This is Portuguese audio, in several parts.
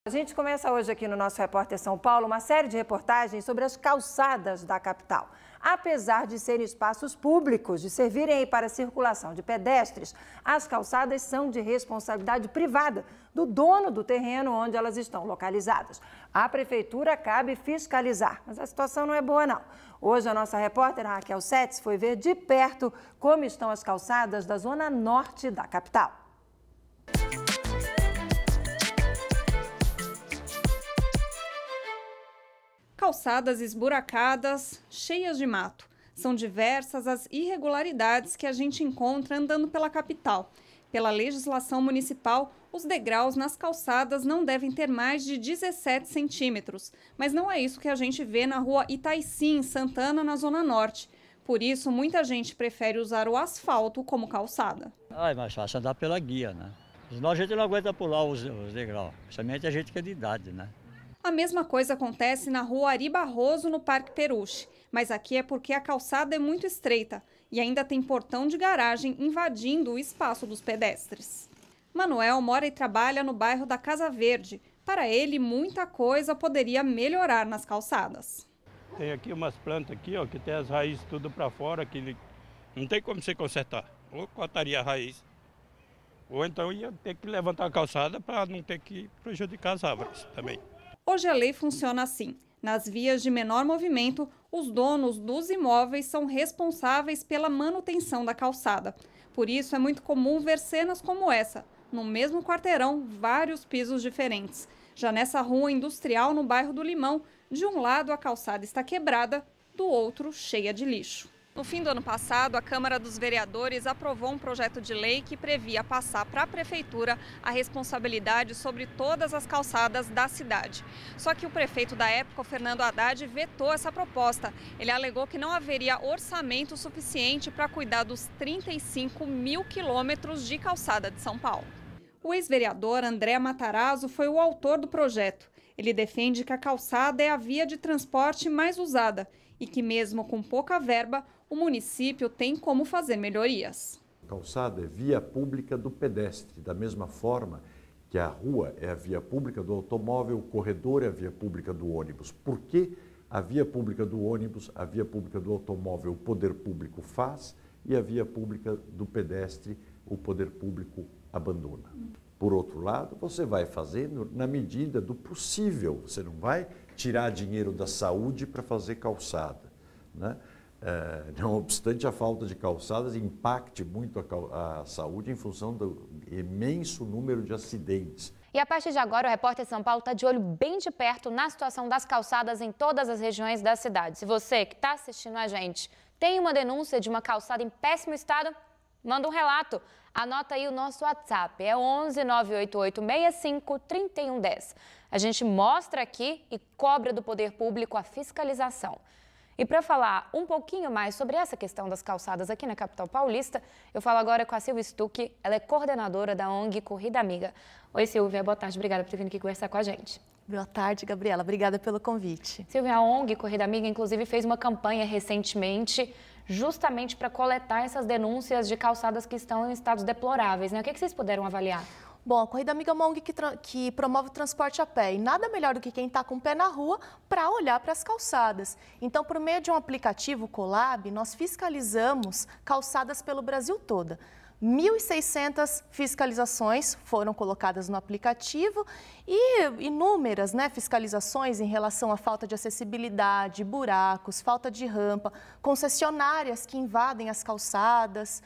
A gente começa hoje aqui no nosso Repórter São Paulo uma série de reportagens sobre as calçadas da capital. Apesar de serem espaços públicos, de servirem para a circulação de pedestres, as calçadas são de responsabilidade privada do dono do terreno onde elas estão localizadas. A prefeitura cabe fiscalizar, mas a situação não é boa não. Hoje a nossa repórter Raquel Setz foi ver de perto como estão as calçadas da zona norte da capital. Calçadas esburacadas, cheias de mato. São diversas as irregularidades que a gente encontra andando pela capital. Pela legislação municipal, os degraus nas calçadas não devem ter mais de 17 centímetros. Mas não é isso que a gente vê na rua Itaici, em Santana, na Zona Norte. Por isso, muita gente prefere usar o asfalto como calçada. É mais fácil andar pela guia, né? Senão a gente não aguenta pular os degraus, principalmente a gente que é de idade, né? A mesma coisa acontece na rua Ari Barroso, no Parque Peruche. Mas aqui é porque a calçada é muito estreita e ainda tem portão de garagem invadindo o espaço dos pedestres. Manuel mora e trabalha no bairro da Casa Verde. Para ele, muita coisa poderia melhorar nas calçadas. Tem aqui umas plantas aqui, ó, que tem as raízes tudo para fora, que não tem como você consertar. Ou cortaria a raiz, ou então ia ter que levantar a calçada para não ter que prejudicar as árvores também. Hoje a lei funciona assim. Nas vias de menor movimento, os donos dos imóveis são responsáveis pela manutenção da calçada. Por isso, é muito comum ver cenas como essa. No mesmo quarteirão, vários pisos diferentes. Já nessa rua industrial, no bairro do Limão, de um lado a calçada está quebrada, do outro cheia de lixo. No fim do ano passado, a Câmara dos Vereadores aprovou um projeto de lei que previa passar para a Prefeitura a responsabilidade sobre todas as calçadas da cidade. Só que o prefeito da época, Fernando Haddad, vetou essa proposta. Ele alegou que não haveria orçamento suficiente para cuidar dos 35 mil quilômetros de calçada de São Paulo. O ex-vereador André Matarazzo foi o autor do projeto. Ele defende que a calçada é a via de transporte mais usada e que, mesmo com pouca verba, o município tem como fazer melhorias. A calçada é via pública do pedestre, da mesma forma que a rua é a via pública do automóvel, o corredor é a via pública do ônibus. Por que a via pública do ônibus, a via pública do automóvel, o poder público faz e a via pública do pedestre, o poder público abandona? Por outro lado, você vai fazendo na medida do possível, você não vai tirar dinheiro da saúde para fazer calçada, né? Não obstante a falta de calçadas impacte muito a saúde em função do imenso número de acidentes. E a partir de agora, o Repórter São Paulo está de olho bem de perto na situação das calçadas em todas as regiões da cidade. Se você que está assistindo a gente tem uma denúncia de uma calçada em péssimo estado, manda um relato. Anota aí o nosso WhatsApp, é 11 988 65 3110. A gente mostra aqui e cobra do poder público a fiscalização. E para falar um pouquinho mais sobre essa questão das calçadas aqui na capital paulista, eu falo agora com a Silvia Stuck, ela é coordenadora da ONG Corrida Amiga. Oi, Silvia, boa tarde, obrigada por ter vindo aqui conversar com a gente. Boa tarde, Gabriela, obrigada pelo convite. Silvia, a ONG Corrida Amiga, inclusive, fez uma campanha recentemente justamente para coletar essas denúncias de calçadas que estão em estados deploráveis, né? O que vocês puderam avaliar? Bom, a Corrida Amiga é uma ONG que promove o transporte a pé e nada melhor do que quem está com o pé na rua para olhar para as calçadas. Então, por meio de um aplicativo Colab, nós fiscalizamos calçadas pelo Brasil todo. 1.600 fiscalizações foram colocadas no aplicativo e inúmeras, fiscalizações em relação à falta de acessibilidade, buracos, falta de rampa, concessionárias que invadem as calçadas,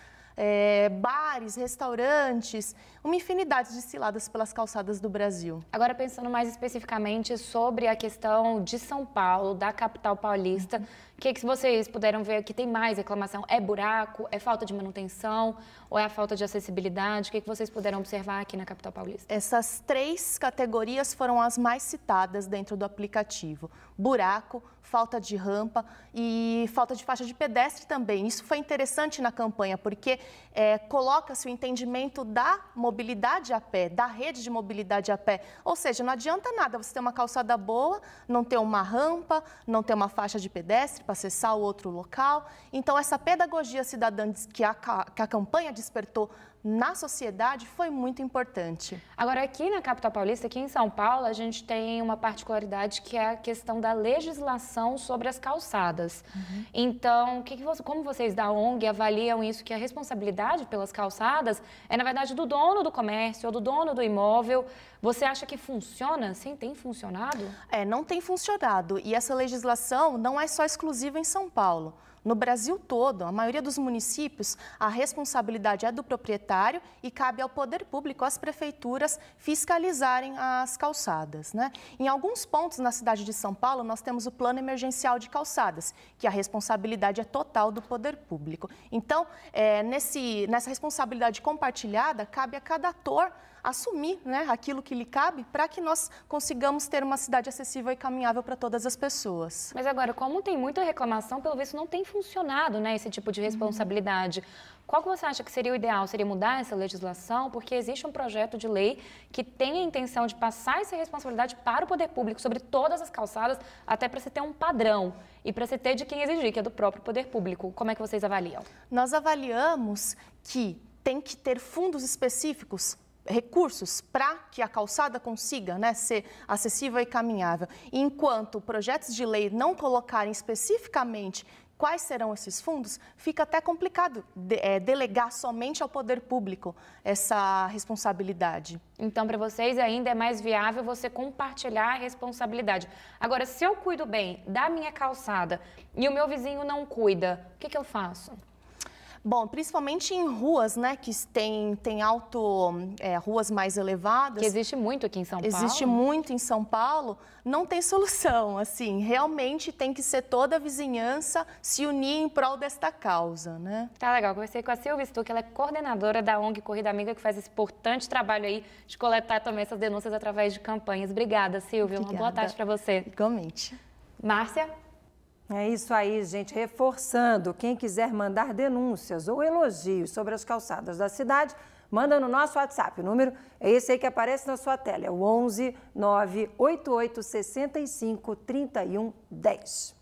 bares, restaurantes, uma infinidade de ciladas pelas calçadas do Brasil. Agora, pensando mais especificamente sobre a questão de São Paulo, da capital paulista, o que vocês puderam ver que tem mais reclamação? É buraco, é falta de manutenção ou é a falta de acessibilidade? O que vocês puderam observar aqui na capital paulista? Essas três categorias foram as mais citadas dentro do aplicativo. Buraco, falta de rampa e falta de faixa de pedestre também. Isso foi interessante na campanha, porque coloca-se o entendimento da mobilidade a pé, da rede de mobilidade a pé. Ou seja, não adianta nada você ter uma calçada boa, não ter uma rampa, não ter uma faixa de pedestre para acessar o outro local. Então, essa pedagogia cidadã que a campanha despertou na sociedade foi muito importante. Agora, aqui na capital paulista, aqui em São Paulo, a gente tem uma particularidade que é a questão da legislação sobre as calçadas. Então, como vocês da ONG avaliam isso, que a responsabilidade pelas calçadas é, na verdade, do dono do comércio ou do dono do imóvel? Você acha que funciona assim? Tem funcionado? Não tem funcionado. E essa legislação não é só exclusiva em São Paulo. No Brasil todo, a maioria dos municípios, a responsabilidade é do proprietário e cabe ao poder público, às prefeituras, fiscalizarem as calçadas, né? Em alguns pontos na cidade de São Paulo, nós temos o Plano Emergencial de Calçadas, que a responsabilidade é total do poder público. Então, nessa responsabilidade compartilhada, cabe a cada ator assumir, né, aquilo que lhe cabe para que nós consigamos ter uma cidade acessível e caminhável para todas as pessoas. Mas agora, como tem muita reclamação, pelo visto não tem funcionado, né, esse tipo de responsabilidade. Qual que você acha que seria o ideal? Seria mudar essa legislação? Porque existe um projeto de lei que tem a intenção de passar essa responsabilidade para o poder público sobre todas as calçadas, até para se ter um padrão e para se ter de quem exigir, que é do próprio poder público. Como é que vocês avaliam? Nós avaliamos que tem que ter fundos específicos, recursos para que a calçada consiga, né, ser acessível e caminhável. Enquanto projetos de lei não colocarem especificamente quais serão esses fundos, fica até complicado delegar somente ao poder público essa responsabilidade. Então, para vocês ainda é mais viável você compartilhar a responsabilidade. Agora, se eu cuido bem da minha calçada e o meu vizinho não cuida, o que eu faço? Bom, principalmente em ruas, né, que tem ruas mais elevadas. Que existe muito aqui em São Paulo. Existe muito em São Paulo, não tem solução, assim, realmente tem que ser toda a vizinhança se unir em prol desta causa, né? Tá legal, conversei com a Silvia Stuck, ela é coordenadora da ONG Corrida Amiga, que faz esse importante trabalho aí de coletar também essas denúncias através de campanhas. Obrigada, Silvia, Obrigada. Uma boa tarde para você. Igualmente. Márcia? É isso aí, gente. Reforçando, quem quiser mandar denúncias ou elogios sobre as calçadas da cidade, manda no nosso WhatsApp. O número é esse aí que aparece na sua tela. É o 11 988 65 31 10.